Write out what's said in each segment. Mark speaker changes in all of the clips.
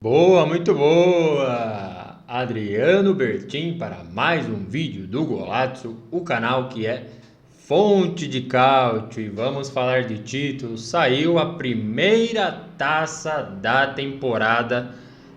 Speaker 1: Boa, muito boa! Adriano Bertin para mais um vídeo do Golazzo, o canal que é fonte de cálcio. E vamos falar de títulos. Saiu a primeira taça da temporada,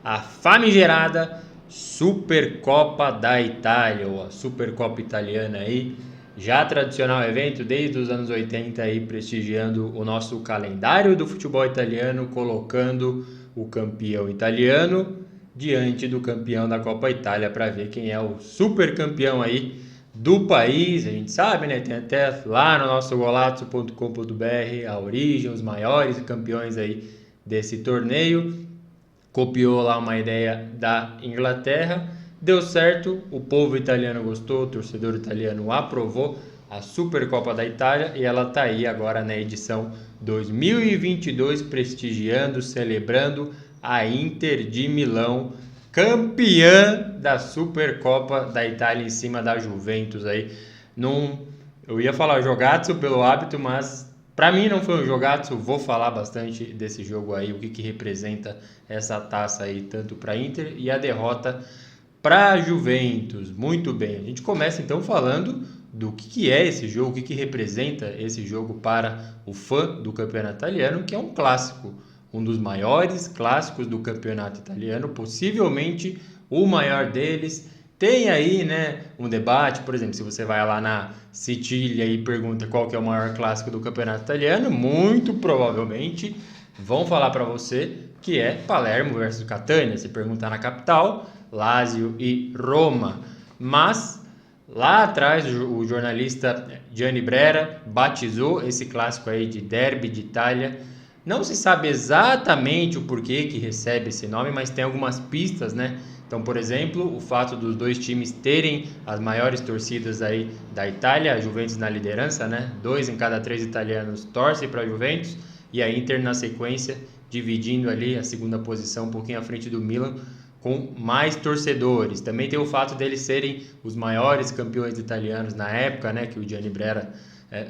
Speaker 1: a famigerada Supercopa da Itália, ou a Supercopa Italiana aí. Já tradicional evento desde os anos 80 aí, prestigiando o nosso calendário do futebol italiano, colocando o campeão italiano diante do campeão da Copa Itália para ver quem é o super campeão aí do país. A gente sabe, né? Tem até lá no nosso golazzo.com.br a origem, os maiores campeões aí desse torneio. Copiou lá uma ideia da Inglaterra, deu certo, o povo italiano gostou, o torcedor italiano aprovou a Supercopa da Itália e ela está aí agora na edição 2022, prestigiando, celebrando a Inter de Milão, campeã da Supercopa da Itália em cima da Juventus aí. Eu ia falar jogatsu pelo hábito, mas para mim não foi um jogatsu. Vou falar bastante desse jogo aí, o que representa essa taça aí, tanto para Inter e a derrota para Juventus. Muito bem, a gente começa então falando do que é esse jogo, o que representa esse jogo para o fã do campeonato italiano, que é um clássico, um dos maiores clássicos do campeonato italiano, possivelmente o maior deles. Tem aí, né, um debate, por exemplo, se você vai lá na Sicília e pergunta qual que é o maior clássico do campeonato italiano, muito provavelmente vão falar para você que é Palermo versus Catania. Se perguntar na capital, Lazio e Roma. Mas lá atrás o jornalista Gianni Brera batizou esse clássico aí de Derby de Itália. Não se sabe exatamente o porquê que recebe esse nome, mas tem algumas pistas, né? Então, por exemplo, o fato dos dois times terem as maiores torcidas aí da Itália, a Juventus na liderança, né? 2 em cada 3 italianos torcem para a Juventus e a Inter na sequência, dividindo ali a segunda posição um pouquinho à frente do Milan, com mais torcedores. Também tem o fato deles serem os maiores campeões italianos na época, né? Que o Gianni Brera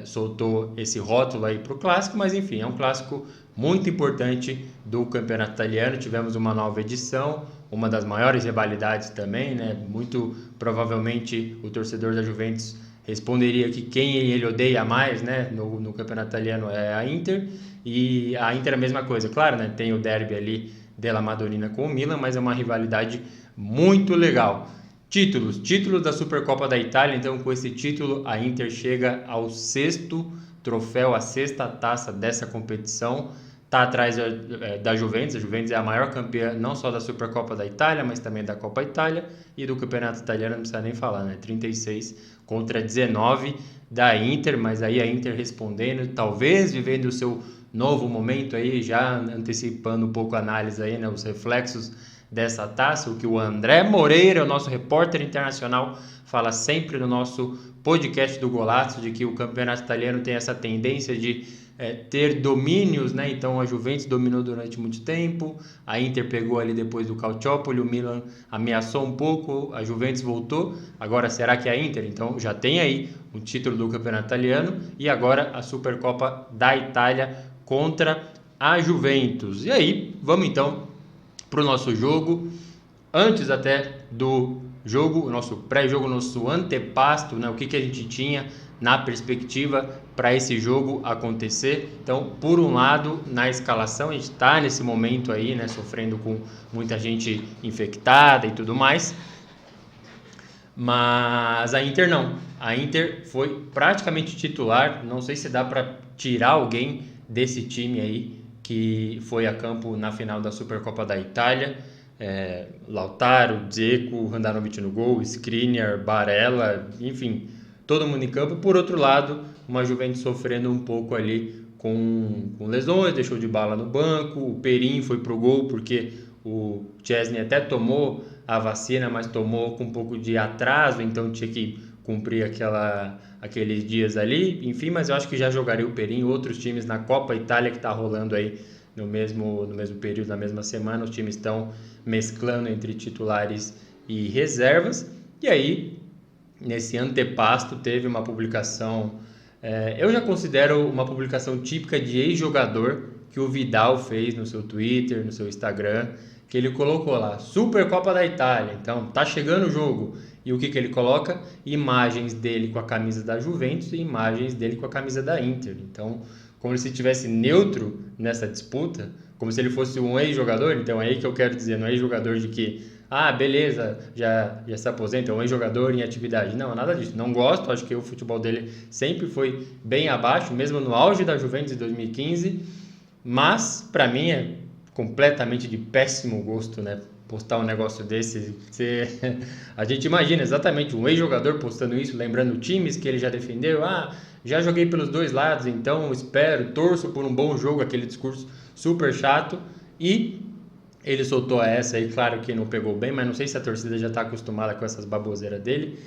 Speaker 1: soltou esse rótulo aí para o clássico, mas enfim, é um clássico muito importante do campeonato italiano. Tivemos uma nova edição, uma das maiores rivalidades também, né? Muito provavelmente o torcedor da Juventus responderia que quem ele odeia mais, né, no campeonato italiano é a Inter, e a Inter é a mesma coisa, claro, né? Tem o derby ali della Madonnina com o Milan, mas é uma rivalidade muito legal. Títulos da Supercopa da Itália. Então, com esse título, a Inter chega ao 6º troféu, a 6ª taça dessa competição. Está atrás da Juventus. A Juventus é a maior campeã, não só da Supercopa da Itália, mas também da Copa Itália. E do Campeonato Italiano não precisa nem falar, né? 36 contra 19 da Inter, mas aí a Inter respondendo, talvez vivendo o seu novo momento aí, já antecipando um pouco a análise aí, né? Os reflexos dessa taça, o que o André Moreira, o nosso repórter internacional, fala sempre no nosso podcast do Golazzo, de que o campeonato italiano tem essa tendência de ter domínios, né? Então a Juventus dominou durante muito tempo, a Inter pegou ali depois do Calciopoli, o Milan ameaçou um pouco, a Juventus voltou. Agora será que é a Inter? Então já tem aí o título do campeonato italiano e agora a Supercopa da Itália contra a Juventus. E aí, vamos então para o nosso jogo. Antes até do jogo, o nosso pré-jogo, o nosso antepasto, né? O que a gente tinha na perspectiva para esse jogo acontecer. Então, por um lado, na escalação, a gente está nesse momento aí, né? Sofrendo com muita gente infectada e tudo mais. Mas a Inter não. A Inter foi praticamente titular. Não sei se dá para tirar alguém desse time aí que foi a campo na final da Supercopa da Itália. Lautaro, Dzeko, Handanovic no gol, Skriniar, Barella, enfim, todo mundo em campo. Por outro lado, uma Juventus sofrendo um pouco ali com lesões, deixou de bala no banco, o Perin foi pro gol porque o Szczesny até tomou a vacina, mas tomou com um pouco de atraso, então tinha que cumprir aqueles dias ali, enfim, mas eu acho que já jogaria o Perin. Outros times na Copa Itália que está rolando aí no mesmo período, na mesma semana, os times estão mesclando entre titulares e reservas. E aí, nesse antepasto, teve uma publicação, eu já considero uma publicação típica de ex-jogador, que o Vidal fez no seu Twitter, no seu Instagram, que ele colocou lá, Supercopa da Itália, então tá chegando o jogo, e o que ele coloca? Imagens dele com a camisa da Juventus e imagens dele com a camisa da Inter, então como se estivesse neutro nessa disputa, como se ele fosse um ex-jogador, então é aí que eu quero dizer, não é ex-jogador de que, beleza, já se aposenta, é um ex-jogador em atividade, não, nada disso, não gosto, acho que o futebol dele sempre foi bem abaixo, mesmo no auge da Juventus em 2015, mas para mim é completamente de péssimo gosto, né? Postar um negócio desse, a gente imagina exatamente um ex-jogador postando isso, lembrando times que ele já defendeu, já joguei pelos dois lados, então espero, torço por um bom jogo, aquele discurso super chato, e ele soltou essa aí, claro que não pegou bem, mas não sei se a torcida já está acostumada com essas baboseiras dele.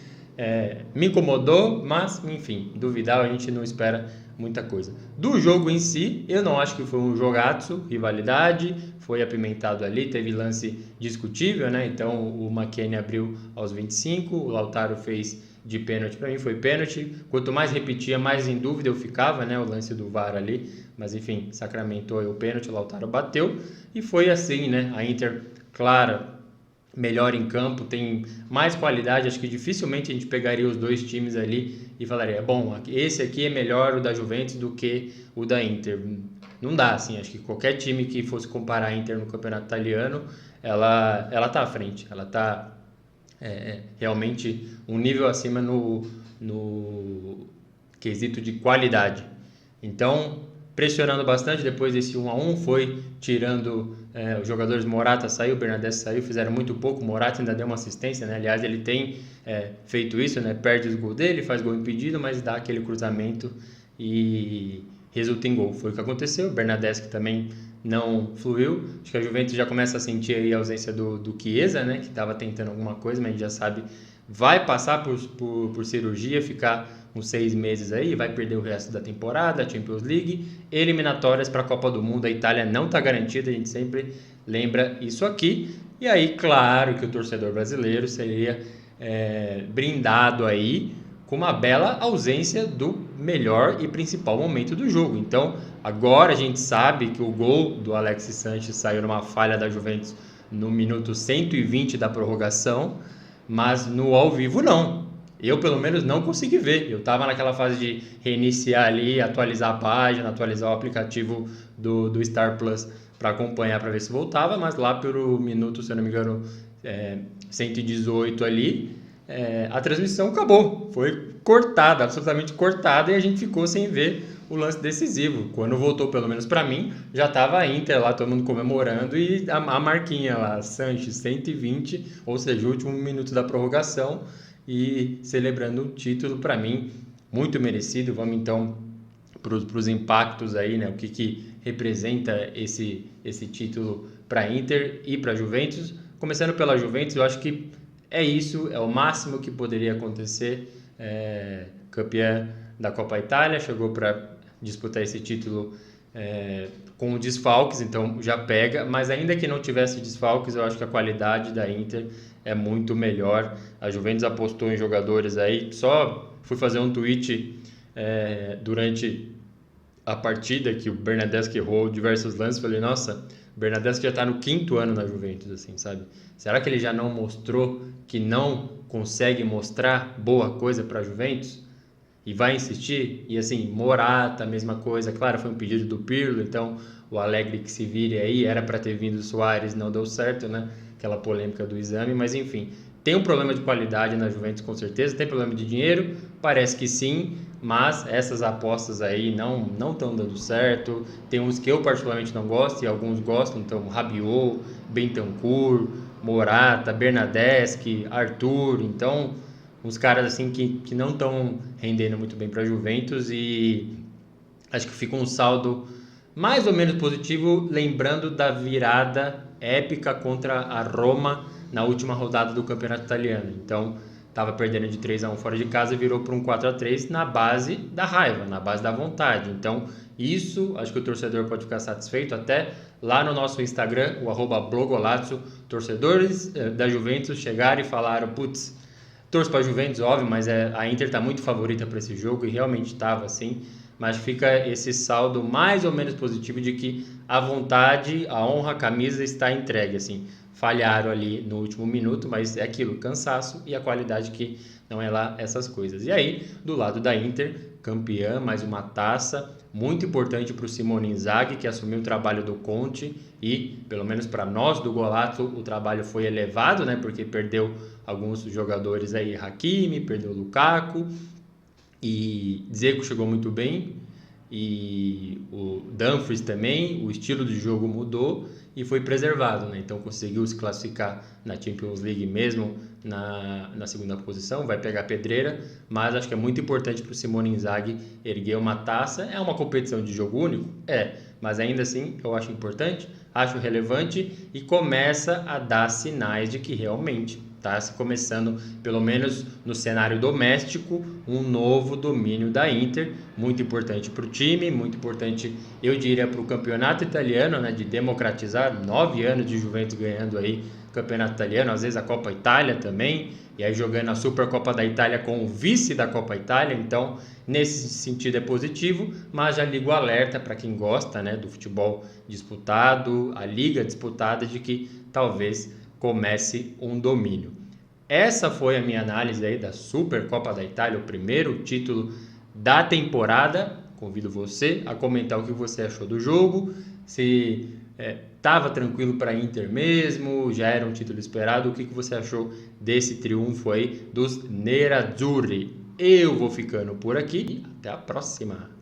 Speaker 1: Me incomodou, mas enfim, duvidar a gente não espera muita coisa. Do jogo em si, eu não acho que foi um jogaço, rivalidade, foi apimentado ali, teve lance discutível, né? Então o McKennie abriu aos 25, o Lautaro fez de pênalti, para mim foi pênalti. Quanto mais repetia, mais em dúvida eu ficava, né? O lance do VAR ali, mas enfim, sacramentou o pênalti, o Lautaro bateu e foi assim, né? A Inter, claro, melhor em campo, tem mais qualidade, acho que dificilmente a gente pegaria os dois times ali e falaria, bom, esse aqui é melhor o da Juventus do que o da Inter. Não dá, assim, acho que qualquer time que fosse comparar a Inter no campeonato italiano, ela tá à frente, ela tá realmente um nível acima no quesito de qualidade. Então, pressionando bastante, depois desse 1-1, foi tirando os jogadores. Morata saiu, Bernardeschi saiu, fizeram muito pouco, Morata ainda deu uma assistência, né? Aliás, ele tem feito isso, né? Perde os gols dele, faz gol impedido, mas dá aquele cruzamento e resulta em gol. Foi o que aconteceu, Bernardeschi também não fluiu. Acho que a Juventus já começa a sentir aí a ausência do Chiesa, né? Que estava tentando alguma coisa, mas a gente já sabe, vai passar por cirurgia, ficar uns 6 meses aí, vai perder o resto da temporada, a Champions League, eliminatórias para a Copa do Mundo, a Itália não está garantida, a gente sempre lembra isso aqui, e aí claro que o torcedor brasileiro seria brindado aí com uma bela ausência do melhor e principal momento do jogo. Então agora a gente sabe que o gol do Alexis Sánchez saiu numa falha da Juventus no minuto 120 da prorrogação, mas no ao vivo não. Eu, pelo menos, não consegui ver. Eu estava naquela fase de reiniciar ali, atualizar a página, atualizar o aplicativo do Star Plus para acompanhar, para ver se voltava, mas lá pelo minuto, se eu não me engano, 118 ali, a transmissão acabou. Foi cortada, absolutamente cortada, e a gente ficou sem ver o lance decisivo. Quando voltou, pelo menos para mim, já estava a Inter lá, todo mundo comemorando, e a marquinha lá, Sanches 120, ou seja, o último minuto da prorrogação, e celebrando um título, para mim, muito merecido. Vamos então para os impactos aí, né? O que representa esse título para a Inter e para a Juventus. Começando pela Juventus, eu acho que é isso, é o máximo que poderia acontecer. Campeã da Copa Itália, chegou para disputar esse título com desfalques, então já pega, mas ainda que não tivesse desfalques, eu acho que a qualidade da Inter é muito melhor. A Juventus apostou em jogadores aí, só fui fazer um tweet durante a partida que o Bernardeschi errou diversos lances, falei, nossa, o Bernardeschi já está no 5º ano na Juventus, assim, sabe? Será que ele já não mostrou que não consegue mostrar boa coisa para a Juventus? E vai insistir? E assim, Morata, mesma coisa, claro, foi um pedido do Pirlo, então o Allegri que se vire aí, era para ter vindo o Suárez, não deu certo, né? Aquela polêmica do exame, mas enfim, tem um problema de qualidade na Juventus com certeza, tem problema de dinheiro, parece que sim, mas essas apostas aí não estão dando certo. Tem uns que eu particularmente não gosto e alguns gostam, então Rabiot, Bentancur, Morata, Bernardeschi, Arthur, então uns caras assim que não estão rendendo muito bem para a Juventus, e acho que fica um saldo mais ou menos positivo, lembrando da virada épica contra a Roma na última rodada do Campeonato Italiano. Então estava perdendo de 3-1 fora de casa e virou para um 4-3 na base da raiva, na base da vontade. Então isso, acho que o torcedor pode ficar satisfeito. Até lá no nosso Instagram, o @blogolazzo, torcedores da Juventus chegaram e falaram, torço para a Juventus, óbvio, mas a Inter está muito favorita para esse jogo, e realmente estava assim. mas fica esse saldo mais ou menos positivo de que a vontade, a honra, a camisa está entregue, assim. Falharam ali no último minuto, mas é aquilo, cansaço e a qualidade que não é lá essas coisas. E aí, do lado da Inter, campeã, mais uma taça, muito importante para o Simone Inzaghi, que assumiu o trabalho do Conte e, pelo menos para nós do Golato, o trabalho foi elevado, né? Porque perdeu alguns jogadores aí, Hakimi, perdeu o Lukaku e Dzeko chegou muito bem e o Dumfries também, o estilo de jogo mudou e foi preservado, né? Então conseguiu se classificar na Champions League mesmo na segunda posição, vai pegar pedreira, mas acho que é muito importante para o Simone Inzaghi erguer uma taça. É uma competição de jogo único? É, mas ainda assim eu acho importante, acho relevante e começa a dar sinais de que realmente está se começando, pelo menos no cenário doméstico, um novo domínio da Inter, muito importante para o time, muito importante, eu diria, para o campeonato italiano, né, de democratizar, 9 anos de Juventus ganhando aí campeonato italiano, às vezes a Copa Itália também, e aí jogando a Supercopa da Itália com o vice da Copa Itália, então nesse sentido é positivo, mas já ligo o alerta para quem gosta, né, do futebol disputado, a liga disputada, de que talvez comece um domínio. Essa foi a minha análise aí da Supercopa da Itália, o primeiro título da temporada. Convido você a comentar o que você achou do jogo, se estava tranquilo para a Inter mesmo, já era um título esperado, o que você achou desse triunfo aí dos Nerazzurri. Eu vou ficando por aqui e até a próxima!